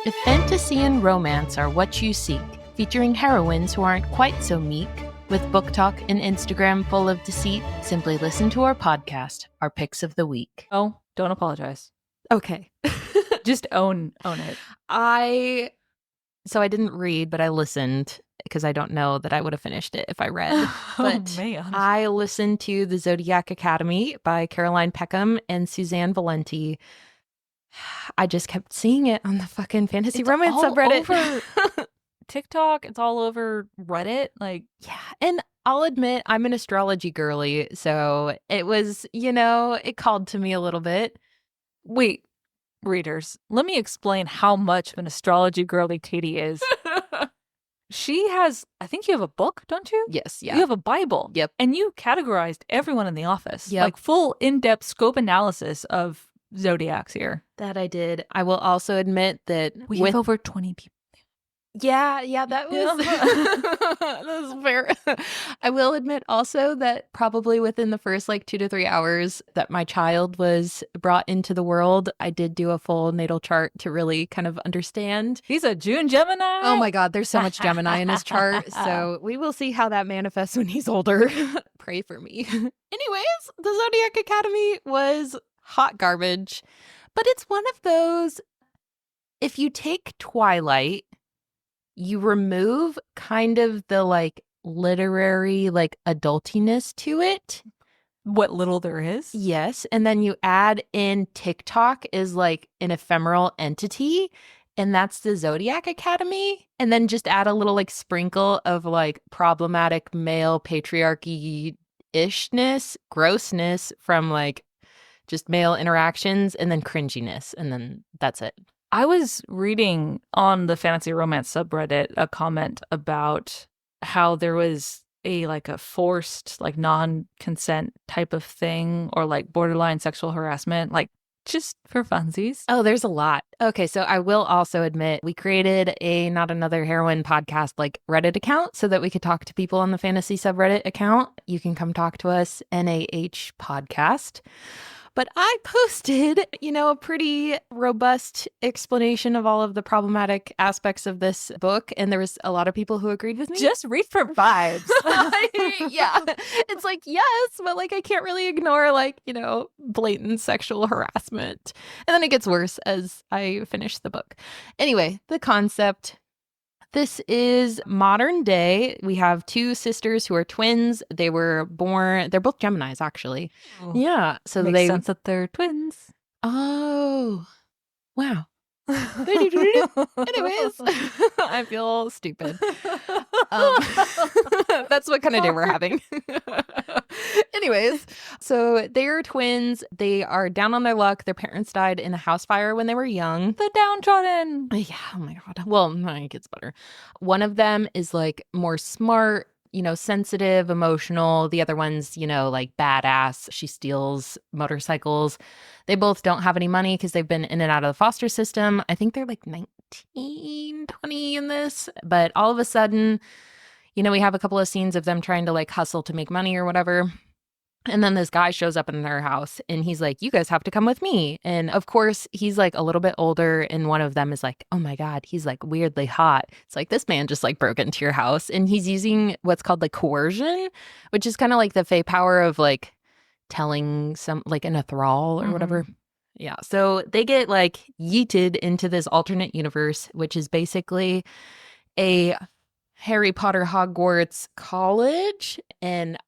If fantasy and romance are what you seek, featuring heroines who aren't quite so meek, with book talk and Instagram full of deceit, simply listen to our podcast, Our Picks of the Week. Oh, don't apologize. Okay. Just own it. I didn't read, but I listened because I don't know that I would have finished it if I read. But man. I listened to The Zodiac Academy by Peckham and Susanne Valenti. I just kept seeing it on the fucking fantasy romance subreddit. Over TikTok, it's all over Reddit. Like, yeah. And I'll admit I'm an astrology girly, so it was, it called to me a little bit. Wait, readers, let me explain how much of an astrology girly Katie is. She has, I think you have a book, don't you? Yes, yeah. You have a Bible. Yep. And you categorized everyone in the office. Yep. Like full in-depth scope analysis of zodiacs here. That I did. I will also admit that we have over 20 people. Yeah, that was that was fair. I will admit also that probably within the first 2 to 3 hours that my child was brought into the world, I did do a full natal chart to really kind of understand. He's a June Gemini. Oh my God, there's so much Gemini in his chart. So we will see how that manifests when he's older. Pray for me. Anyways, the Zodiac Academy was hot garbage, but it's one of those, if you take Twilight, you remove kind of the literary adultiness to it. What little there is. Yes. And then you add in TikTok is an ephemeral entity. And that's the Zodiac Academy. And then just add a little sprinkle of problematic male patriarchy-ishness, grossness from just male interactions, and then cringiness. And then that's it. I was reading on the fantasy romance subreddit a comment about how there was a forced non-consent type of thing, or borderline sexual harassment, just for funsies. Oh, there's a lot. Okay, so I will also admit we created a Not Another Heroine podcast Reddit account so that we could talk to people on the fantasy subreddit account. You can come talk to us, NAH podcast. But I posted, a pretty robust explanation of all of the problematic aspects of this book. And there was a lot of people who agreed with me. Just read for vibes. Yeah. It's yes, but I can't really ignore blatant sexual harassment. And then it gets worse as I finish the book. Anyway, the concept. This is modern day. We have two sisters who are twins. They were born, they're both Geminis, actually. Oh, yeah. So makes sense that they're twins. Oh, wow. Anyways, I feel stupid. That's what kind of day we're having. Anyways, so they are twins. They are down on their luck. Their parents died in a house fire when they were young. The downtrodden. Yeah, oh my God. Well, it gets better. One of them is more smart, sensitive, emotional. The other one's, badass. She steals motorcycles. They both don't have any money because they've been in and out of the foster system. I think they're 19, 20 in this. But all of a sudden, we have a couple of scenes of them trying to hustle to make money or whatever. And then this guy shows up in their house and he's like, you guys have to come with me. And of course, he's a little bit older. And one of them is oh my God, he's weirdly hot. It's this man just broke into your house. And he's using what's called coercion, which is kind of the fey power of telling some an enthrall or whatever. Yeah. So they get yeeted into this alternate universe, which is basically a Harry Potter Hogwarts college. And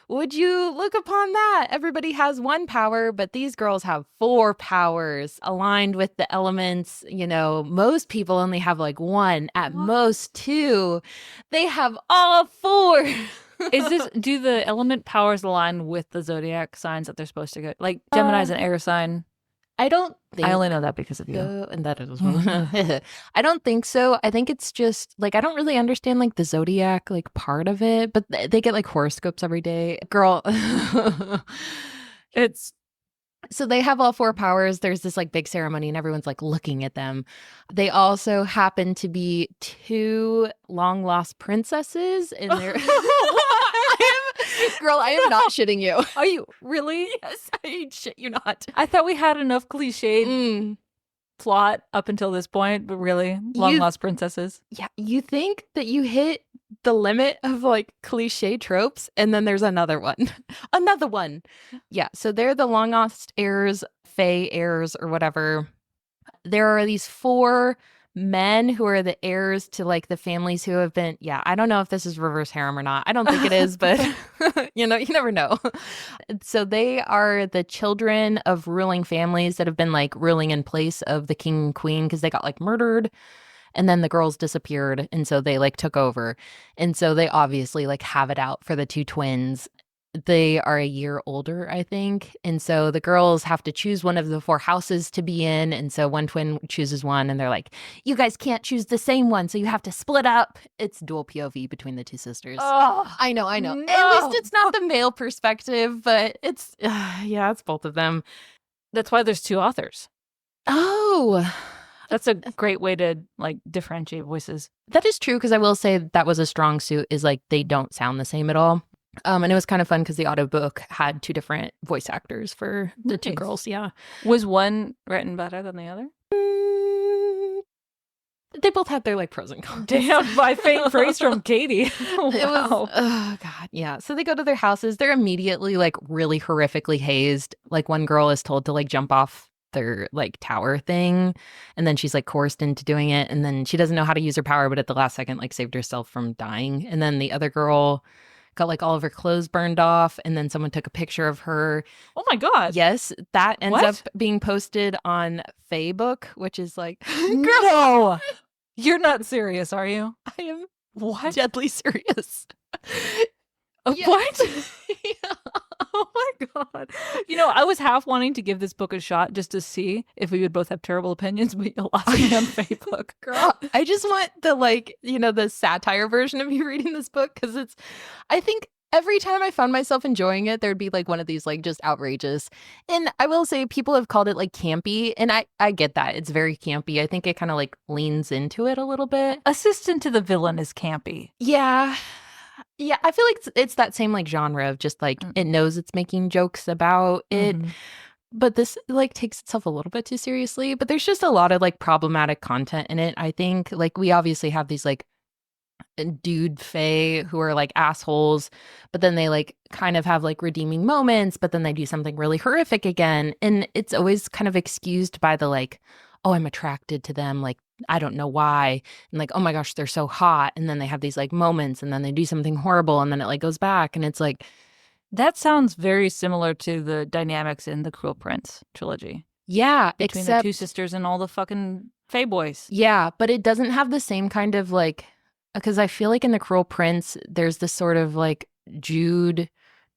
would you look upon that? Everybody has one power, but these girls have 4 powers aligned with the elements. Most people only have one, at most 2. They have all 4. Do the element powers align with the zodiac signs that they're supposed to go? Gemini's an air sign. I don't think. I only know that because of you. And that is. I don't think so. I think it's just I don't really understand the zodiac part of it, but they get horoscopes every day. Girl, it's. So they have all 4 powers. There's this big ceremony and everyone's looking at them. They also happen to be 2 long lost princesses in their. Girl, I am not shitting you. Are you really? Yes, I shit you not. I thought we had enough cliched plot up until this point, but really, long lost princesses. Yeah, you think that you hit the limit of like cliche tropes, and then there's another one. Another one. Yeah, so they're the long lost heirs, fae heirs, or whatever. There are these 4 men who are the heirs to like the families who have been, yeah, I don't know if this is reverse harem or not. I don't think it is, but you know, you never know. So they are the children of ruling families that have been like ruling in place of the king and queen because they got like murdered, and then the girls disappeared, and so they like took over. And so they obviously like have it out for the 2 twins. They are a year older, I think. And so the girls have to choose one of the 4 houses to be in. And so one twin chooses one, and they're like, you guys can't choose the same one, so you have to split up. It's dual POV between the 2 sisters. Oh, I know. no. At least it's not the male perspective, but it's, yeah, it's both of them. That's why there's 2 authors. Oh, that's a great way to like differentiate voices. That is true, because I will say that was a strong suit, is like they don't sound the same at all. And it was kind of fun because the audiobook had 2 different voice actors for the 2 girls. Yeah. Was one written better than the other? They both had their like pros and cons. Damn, my faint praise from Katie. Wow. It was, oh God, yeah. So they go to their houses. They're immediately like really horrifically hazed. Like one girl is told to like jump off their like tower thing, and then she's like coerced into doing it, and then she doesn't know how to use her power, but at the last second like saved herself from dying. And then the other girl got like all of her clothes burned off, and then someone took a picture of her. Oh my God. Yes, that ends What? up being posted on Facebook, which is like, no, you're not serious, are you? I am What? deadly serious. Yeah. What? Yeah. Oh my God. You know, I was half wanting to give this book a shot just to see if we would both have terrible opinions, but you lost me on Facebook. Girl, I just want the like, you know, the satire version of you reading this book, because it's, I think every time I found myself enjoying it, there'd be like one of these like just outrageous. And I will say people have called it like campy, and I get that. It's very campy. I think it kind of like leans into it a little bit. Assistant to the villain is campy. Yeah. Yeah, I feel like it's that same like genre of just like it knows it's making jokes about it. Mhm. But this like takes itself a little bit too seriously. But there's just a lot of like problematic content in it. I think like we obviously have these like dude fae who are like assholes, but then they like kind of have like redeeming moments, but then they do something really horrific again. And it's always kind of excused by the like, oh, I'm attracted to them. Like, I don't know why. And like, oh my gosh, they're so hot. And then they have these like moments, and then they do something horrible, and then it like goes back. And it's like, that sounds very similar to the dynamics in the Cruel Prince trilogy. Yeah, between except the 2 sisters and all the fucking fae boys. Yeah, but it doesn't have the same kind of like, because I feel like in the Cruel Prince, there's this sort of like Jude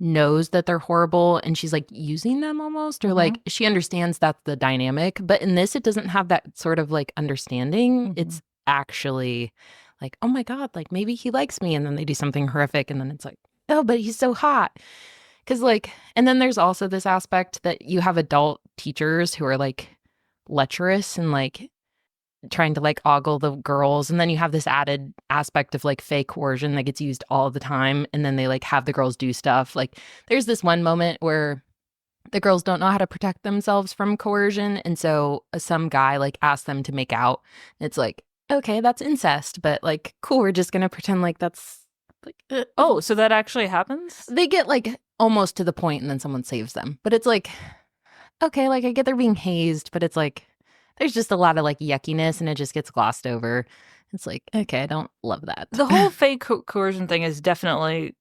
knows that they're horrible, and she's like using them almost, or like she understands that's the dynamic. But in this, it doesn't have that sort of like understanding. It's actually like, oh my God, like maybe he likes me, and then they do something horrific, and then it's like, oh, but he's so hot. Because like, and then there's also this aspect that you have adult teachers who are like lecherous and like trying to like ogle the girls, and then you have this added aspect of like fake coercion that gets used all the time, and then they like have the girls do stuff. Like there's this one moment where the girls don't know how to protect themselves from coercion, and so some guy like asks them to make out. It's like, okay, that's incest, but like cool, we're just gonna pretend like that's like oh, so that actually happens? They get like almost to the point, and then someone saves them. But it's like, okay, like I get they're being hazed, but it's like there's just a lot of like yuckiness, and it just gets glossed over. It's like, okay, I don't love that. The whole fake coercion thing is definitely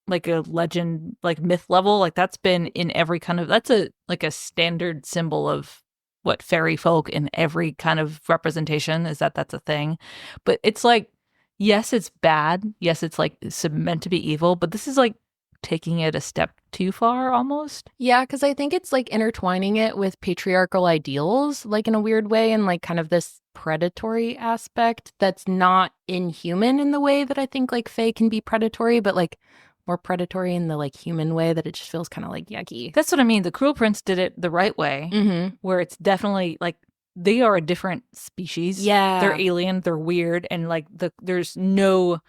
like a legend, like myth level. Like that's been in every kind of, that's a like a standard symbol of what fairy folk in every kind of representation is, that's a thing. But it's like, yes, it's bad. Yes, it's like meant to be evil, but this is like taking it a step too far almost. Yeah, because I think it's like intertwining it with patriarchal ideals, like in a weird way, and like kind of this predatory aspect that's not inhuman in the way that I think like fae can be predatory, but like more predatory in the like human way that it just feels kind of like yucky. That's what I mean. The Cruel Prince did it the right way, where it's definitely like they are a different species. Yeah. They're alien, they're weird, and like there's no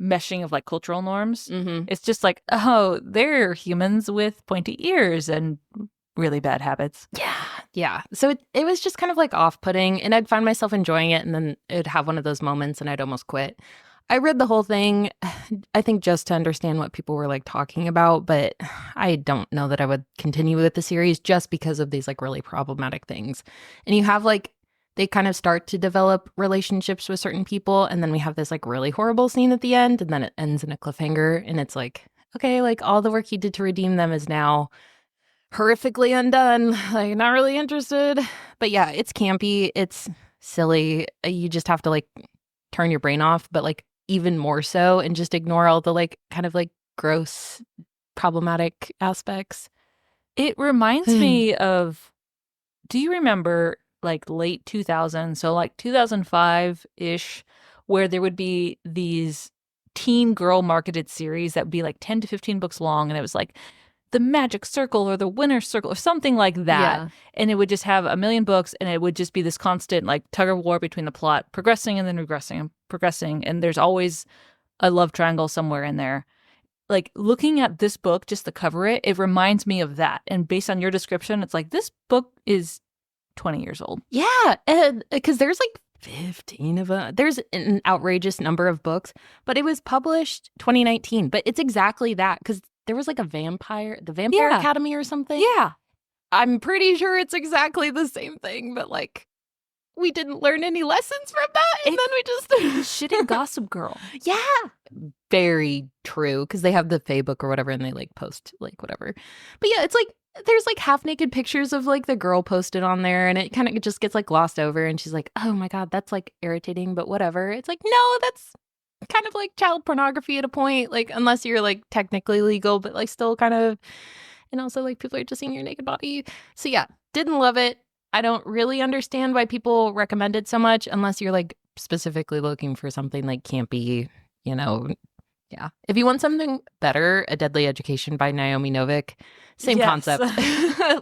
meshing of like cultural norms. It's just like, oh, they're humans with pointy ears and really bad habits. Yeah, Yeah. So it was just kind of like off-putting, and I'd find myself enjoying it, and then it'd have one of those moments and I'd almost quit. I read the whole thing, I think just to understand what people were like talking about, but I don't know that I would continue with the series just because of these like really problematic things. And you have like they kind of start to develop relationships with certain people, and then we have this like really horrible scene at the end, and then it ends in a cliffhanger, and it's like, okay, like all the work you did to redeem them is now horrifically undone. Like, not really interested. But yeah, it's campy. It's silly. You just have to like turn your brain off, but like even more so, and just ignore all the like kind of like gross, problematic aspects. It reminds me of, do you remember like late 2000s, so like 2005-ish, where there would be these teen girl marketed series that would be like 10 to 15 books long, and it was like the magic circle or the winner's circle or something like that. Yeah. And it would just have a million books, and it would just be this constant like tug of war between the plot progressing and then regressing and progressing. And there's always a love triangle somewhere in there. Like looking at this book, just the cover it reminds me of that. And based on your description, it's like this book is 20 years old. Yeah. And because there's like 15 of them. There's an outrageous number of books, but it was published 2019. But it's exactly that, because there was like the Vampire Yeah. Academy or something. Yeah. I'm pretty sure it's exactly the same thing, but like we didn't learn any lessons from that, and then we just Shitty Gossip Girl. Yeah. Very true, because they have the Fae book or whatever, and they like post like whatever. But yeah, it's like there's like half naked pictures of like the girl posted on there, and it kind of just gets like glossed over, and she's like, oh my God, that's like irritating, but whatever. It's like, no, that's kind of like child pornography at a point, like unless you're like technically legal, but like still kind of, and also like people are just seeing your naked body. So yeah, didn't love it. I don't really understand why people recommend it so much unless you're like specifically looking for something like campy, you know. Yeah. If you want something better, A Deadly Education by Naomi Novik, same Yes. concept,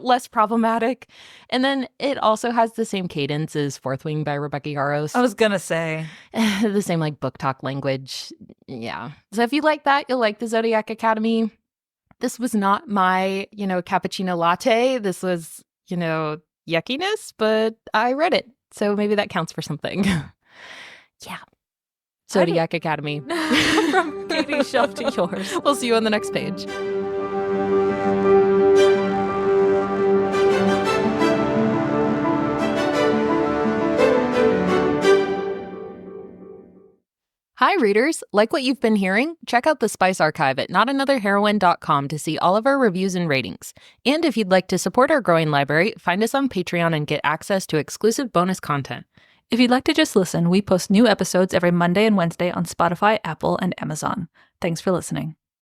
less problematic. And then it also has the same cadence as Fourth Wing by Rebecca Yarros. I was gonna say. The same like book talk language. Yeah. So if you like that, you'll like the Zodiac Academy. This was not my, cappuccino latte. This was, yuckiness, but I read it. So maybe that counts for something. Yeah. Zodiac Academy. From Katie's shelf to yours. We'll see you on the next page. Hi, readers. Like what you've been hearing? Check out the Spice Archive at notanotherheroine.com to see all of our reviews and ratings. And if you'd like to support our growing library, find us on Patreon and get access to exclusive bonus content. If you'd like to just listen, we post new episodes every Monday and Wednesday on Spotify, Apple, and Amazon. Thanks for listening.